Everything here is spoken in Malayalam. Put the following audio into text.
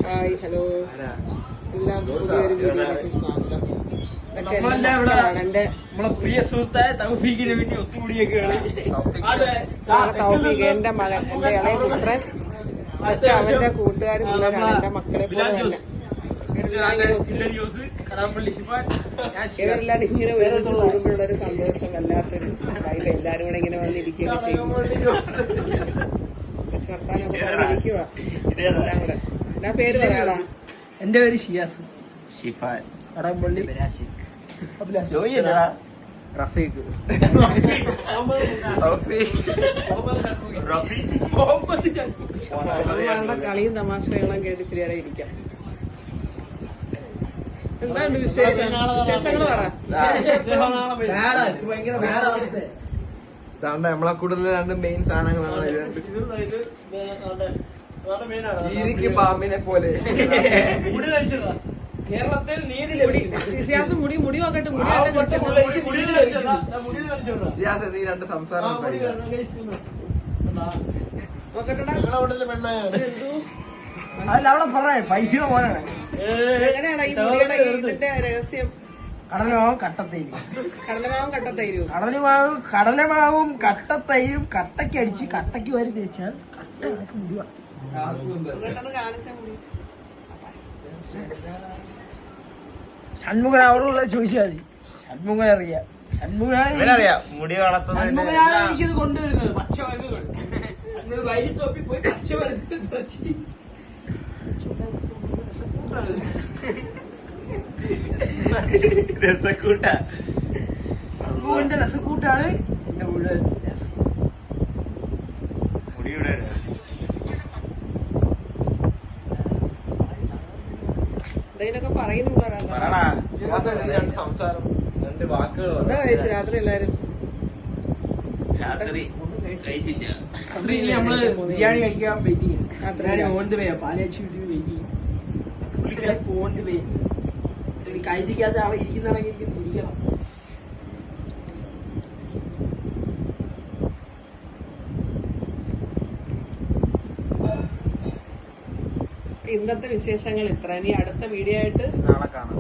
ഹായ് ഹലോ എല്ലാവർക്കും പുതിയൊരു വീഡിയോയിലേക്ക് സ്വാഗതം. നമ്മളെ പ്രിയ സുഹൃത്തായ തൗഫീഖിനെ വേണ്ടി ഒത്തുകൂടിയൊക്കെയാണ്. തൗഫീഖ് എന്റെ മകൻ, എന്റെ ഇളയ പുത്രൻ, അവന്റെ കൂട്ടുകാരും പിള്ളേരാണ് എന്റെ മക്കളെ പോലെ തന്നെ. ഇവരെല്ലാം ഇങ്ങനെ ഒരുമിച്ച് കൂടുമ്പോഴുള്ളൊരു സന്തോഷം വല്ലാത്തൊരു കാര്യം. എല്ലാരും കൂടെ ഇങ്ങനെ വന്നിരിക്കുകയൊക്കെ ചെയ്യും. വർത്താനൊക്കെ പറഞ്ഞിരിക്കുക. എല്ലാം കൂടെ എന്നാ പേര് പറയാടാ? എന്റെ പേര് ഷിയാസ്. ഷിഫാൻ, കടമ്പള്ളി, റഫീഖ്, കളിയും തമാശകളും കേട്ട് ശരിയായി ഇരിക്കാം. എന്താണ് വിശേഷം? വിശേഷങ്ങൾ പറ. നമ്മളെ കൂടുതൽ രണ്ട് മെയിൻ സാധനങ്ങളാണ്. ഈരിക്ക് പാമ്പിനെ പോലെ കേരളത്തിൽ നീതി മുടി നോക്കട്ടെ. മുടി നീ രണ്ട് സംസാരം അതല്ല അവിടെ പറയാ പൈസയുടെ മോനാണ്. എങ്ങനെയാണ് ഈ മുടിയുടെ ഇതിന്റെ രഹസ്യം? കടലമാവും കട്ടത്തൈരും. കടലമാവും കട്ടത്തൈരും. കടലമാവും കട്ടത്തൈരും കട്ടയ്ക്ക് അടിച്ച് കട്ടയ്ക്ക് വരി തേച്ചാൽ കട്ട മുടിവാ. കാണിച്ചാൽ മുടി ഷൺമുഖൻ അവരുള്ള ചോദിച്ചാൽ മതി. ഷൺമുഖൻ അറിയാം. ഷൺമുഖനാണ് മുടി വളർത്തുന്നത്. എനിക്കിത് കൊണ്ടുവരുന്നത് പച്ചമരുന്നുകൾ. വയലിൽ തോപ്പി പോയി പച്ചമരുന്നുകൾ രസക്കൂട്ട. ഷൺമുഖന്റെ രസക്കൂട്ടാണ് എന്റെ മുഴുവൻ രസം. മുടിയുടെ രസം. എന്തെങ്കിലുമൊക്കെ പറയുന്നുണ്ടോ? സംസാരം രണ്ട് വാക്കുകൾ. എന്താ കഴിച്ചു രാത്രി എല്ലാരും? രാത്രി രാത്രി ഇനി നമ്മള് ബിരിയാണി കഴിക്കാൻ വെയിറ്റ് ചെയ്യും. Biryani on the way. പാലാച്ചി വെയിറ്റ് ചെയ്യും. പുള്ളിക്കാരൻ ഓൺ ദ വേ. കൈതിക്കാത്ത ആളെ ഇരിക്കുന്നാണെങ്കിൽ എനിക്ക് തിരിക്കണം. ഇന്നത്തെ വിശേഷങ്ങൾ ഇത്ര. ഇനി അടുത്ത വീഡിയോ ആയിട്ട് നാളെ കാണാം.